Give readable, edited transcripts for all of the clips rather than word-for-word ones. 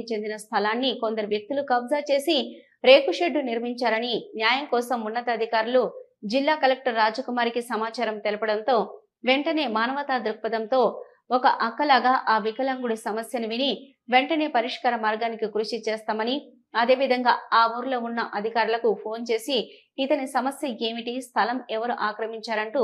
చెందిన స్థలాన్ని కొందరు వ్యక్తులు కబ్జా చేసి రేకు షెడ్డు నిర్మించారని న్యాయం కోసం ఉన్నతాధికారులు జిల్లా కలెక్టర్ రాజకుమారికి సమాచారం తెలపడంతో వెంటనే మానవతా దృక్పథంతో ఒక అక్కలాగా ఆ వికలాంగుడి సమస్యను విని వెంటనే పరిష్కార మార్గానికి కృషి చేస్తామని, అదేవిధంగా ఆ ఊర్లో ఉన్న అధికారులకు ఫోన్ చేసి ఇతని సమస్య ఏమిటి, స్థలం ఎవరు ఆక్రమించారంటూ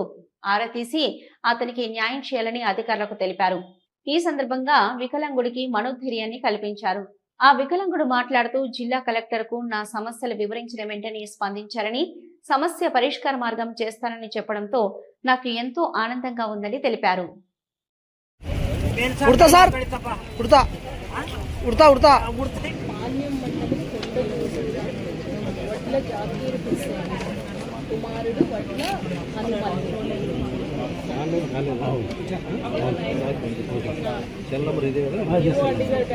ఆరా తీసి అతనికి న్యాయం చేయాలని అధికారులకు తెలిపారు. ఈ సందర్భంగా వికలాంగుడికి మనోధైర్యాన్ని కల్పించారు. ఆ వికలాంగుడు మాట్లాడుతూ జిల్లా కలెక్టర్ కు నా సమస్యలు వివరించిన వెంటనే స్పందించారని, సమస్య పరిష్కార మార్గం చేస్తానని చెప్పడంతో నాకు ఎంతో ఆనందంగా ఉందని తెలిపారు. కుమారుడు వడ్ల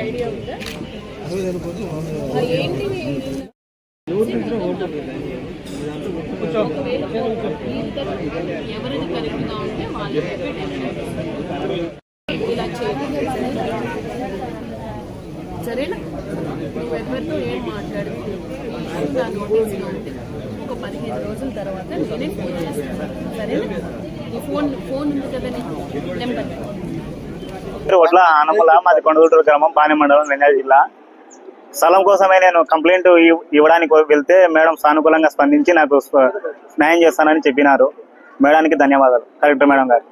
ఐడియా ఉందా ఎవరిది కరెక్ట్గా ఉంటే వాళ్ళు ఇలా చేయాలి. సరేనా, నువ్వు ఎవరితో ఏం మాట్లాడుతున్నావు నా నోటీస్లో ఉంటే ఒక 15 రోజుల తర్వాత నేనే ఫోన్ చేస్తాను. సరేనా, నీ ఫోన్ ఉంది కదా నెంబర్. వడ్ల ఆనమల మాది కొండగుంటూరు గ్రామం, బాణె మండలం, నంద్యాల జిల్లా. స్థలం కోసమే నేను కంప్లైంట్ ఇవ్వడానికి వెళ్తే మేడం సానుకూలంగా స్పందించి నాకు న్యాయం చేస్తానని చెప్పినారు. మేడానికి ధన్యవాదాలు, కలెక్టర్ మేడం గారు.